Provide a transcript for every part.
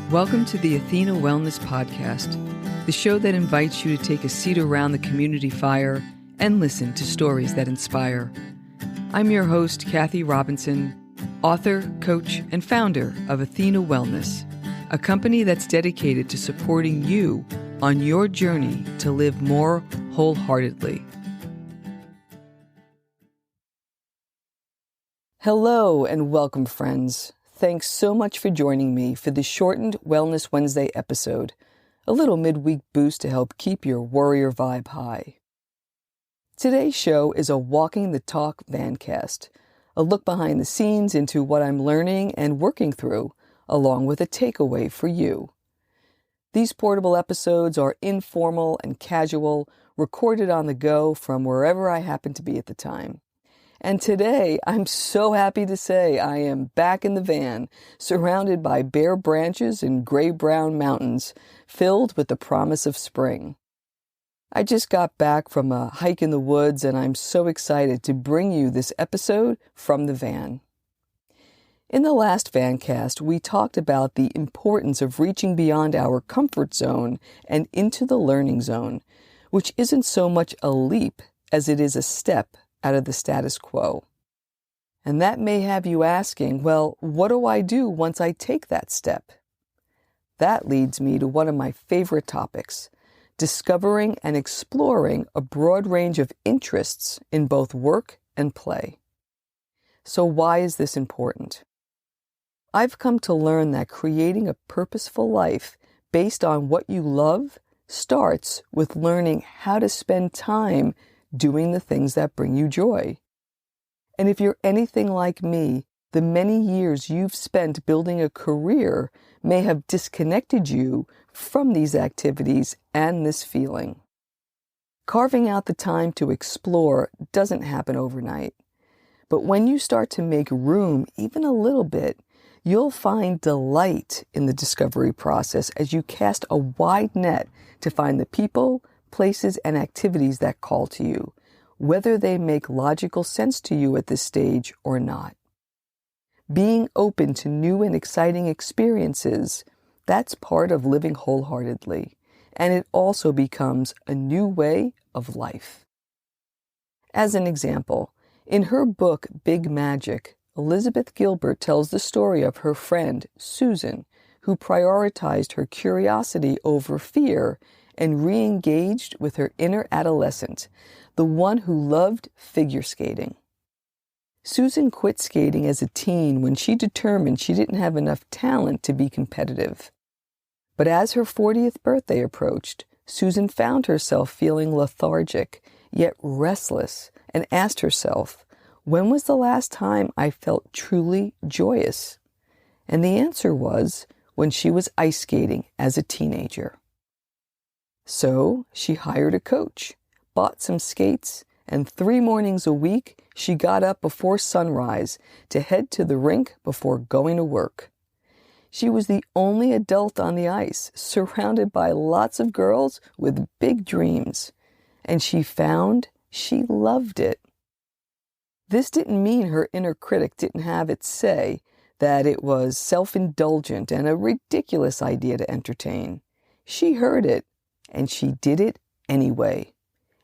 Welcome to the Athena Wellness Podcast, the show that invites you to take a seat around the community fire and listen to stories that inspire. I'm your host, Kathy Robinson, author, coach, and founder of Athena Wellness, a company that's dedicated to supporting you on your journey to live more wholeheartedly. Hello and welcome, friends. Thanks so much for joining me for the shortened Wellness Wednesday episode, a little midweek boost to help keep your warrior vibe high. Today's show is a Walking the Talk Vancast, a look behind the scenes into what I'm learning and working through, along with a takeaway for you. These portable episodes are informal and casual, recorded on the go from wherever I happen to be at the time. And today, I'm so happy to say I am back in the van, surrounded by bare branches and gray-brown mountains, filled with the promise of spring. I just got back from a hike in the woods, and I'm so excited to bring you this episode from the van. In the last Vancast, we talked about the importance of reaching beyond our comfort zone and into the learning zone, which isn't so much a leap as it is a step out of the status quo. And that may have you asking, well, what do I do once I take that step? That leads me to one of my favorite topics, discovering and exploring a broad range of interests in both work and play. So why is this important? I've come to learn that creating a purposeful life based on what you love starts with learning how to spend time doing the things that bring you joy. And if you're anything like me, the many years you've spent building a career may have disconnected you from these activities and this feeling. Carving out the time to explore doesn't happen overnight. But when you start to make room, even a little bit, you'll find delight in the discovery process as you cast a wide net to find the people, places, and activities that call to you, whether they make logical sense to you at this stage or not. Being open to new and exciting experiences, that's part of living wholeheartedly, and it also becomes a new way of life. As an example, in her book, Big Magic, Elizabeth Gilbert tells the story of her friend, Susan, who prioritized her curiosity over fear and re-engaged with her inner adolescent, the one who loved figure skating. Susan quit skating as a teen when she determined she didn't have enough talent to be competitive. But as her 40th birthday approached, Susan found herself feeling lethargic, yet restless, and asked herself, when was the last time I felt truly joyous? And the answer was when she was ice skating as a teenager. So she hired a coach, bought some skates, and 3 mornings a week she got up before sunrise to head to the rink before going to work. She was the only adult on the ice, surrounded by lots of girls with big dreams, and she found she loved it. This didn't mean her inner critic didn't have its say, that it was self-indulgent and a ridiculous idea to entertain. She heard it, and she did it anyway.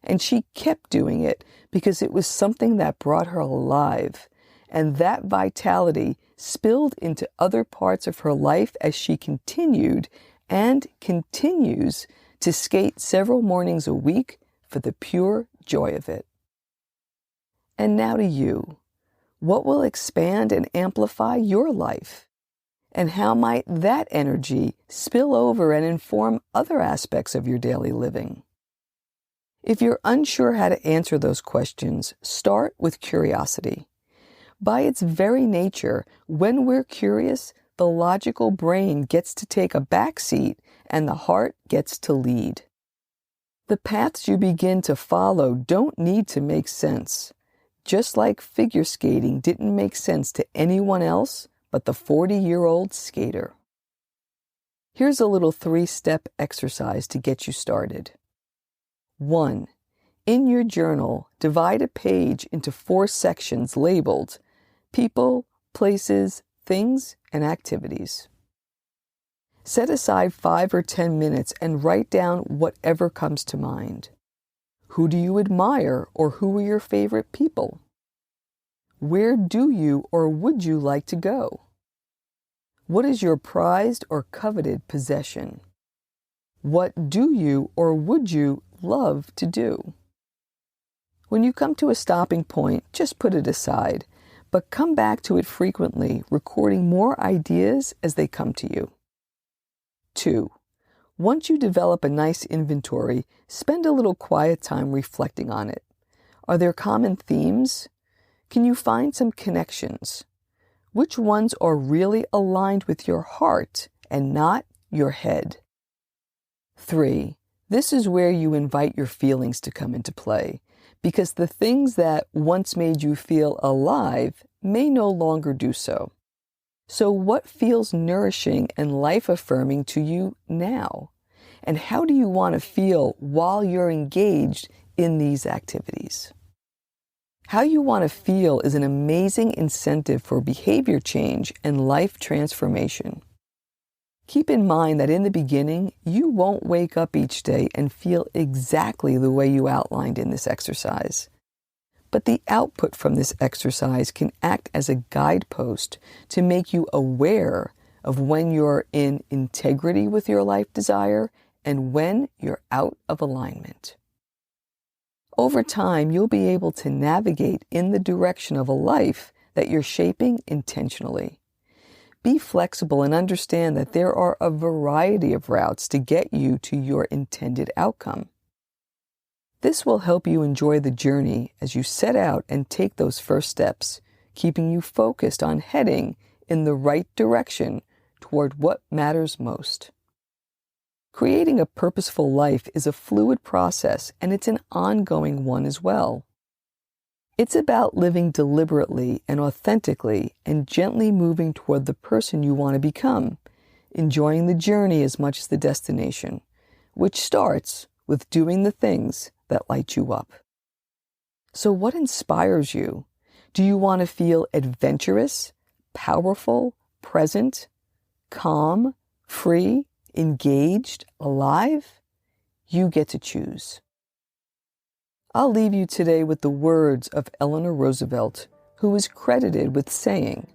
And she kept doing it because it was something that brought her alive. And that vitality spilled into other parts of her life as she continued and continues to skate several mornings a week for the pure joy of it. And now to you. What will expand and amplify your life? And how might that energy spill over and inform other aspects of your daily living? If you're unsure how to answer those questions, start with curiosity. By its very nature, when we're curious, the logical brain gets to take a backseat and the heart gets to lead. The paths you begin to follow don't need to make sense. Just like figure skating didn't make sense to anyone else but the 40-year-old skater. Here's a little 3-step exercise to get you started. 1. In your journal, divide a page into 4 sections labeled people, places, things, and activities. Set aside 5 or 10 minutes and write down whatever comes to mind. Who do you admire, or who are your favorite people? Where do you or would you like to go? What is your prized or coveted possession? What do you or would you love to do? When you come to a stopping point, just put it aside, but come back to it frequently, recording more ideas as they come to you. 2. Once you develop a nice inventory, spend a little quiet time reflecting on it. Are there common themes? Can you find some connections? Which ones are really aligned with your heart and not your head? 3. This is where you invite your feelings to come into play, because the things that once made you feel alive may no longer do so. So what feels nourishing and life-affirming to you now? And how do you want to feel while you're engaged in these activities? How you want to feel is an amazing incentive for behavior change and life transformation. Keep in mind that in the beginning, you won't wake up each day and feel exactly the way you outlined in this exercise. But the output from this exercise can act as a guidepost to make you aware of when you're in integrity with your life desire and when you're out of alignment. Over time, you'll be able to navigate in the direction of a life that you're shaping intentionally. Be flexible and understand that there are a variety of routes to get you to your intended outcome. This will help you enjoy the journey as you set out and take those first steps, keeping you focused on heading in the right direction toward what matters most. Creating a purposeful life is a fluid process, and it's an ongoing one as well. It's about living deliberately and authentically and gently moving toward the person you want to become, enjoying the journey as much as the destination, which starts with doing the things that light you up. So what inspires you? Do you want to feel adventurous, powerful, present, calm, free, engaged, alive? You get to choose. I'll leave you today with the words of Eleanor Roosevelt, who is credited with saying,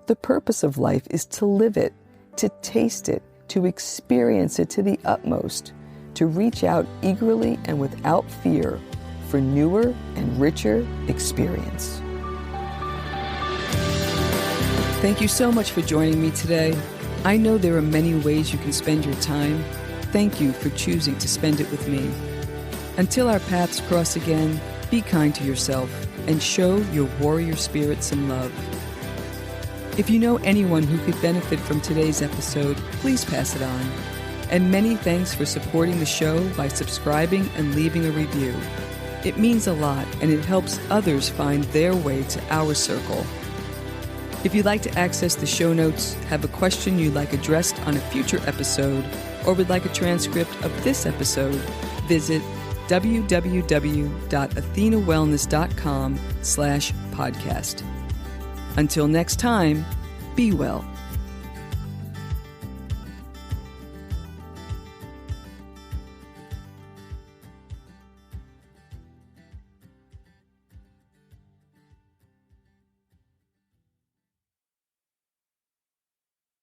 "The purpose of life is to live it, to taste it, to experience it to the utmost, to reach out eagerly and without fear for newer and richer experience." Thank you so much for joining me today. I know there are many ways you can spend your time. Thank you for choosing to spend it with me. Until our paths cross again, be kind to yourself and show your warrior spirit some love. If you know anyone who could benefit from today's episode, please pass it on. And many thanks for supporting the show by subscribing and leaving a review. It means a lot, and it helps others find their way to our circle. If you'd like to access the show notes, have a question you'd like addressed on a future episode, or would like a transcript of this episode, visit www.athenawellness.com/podcast. Until next time, be well.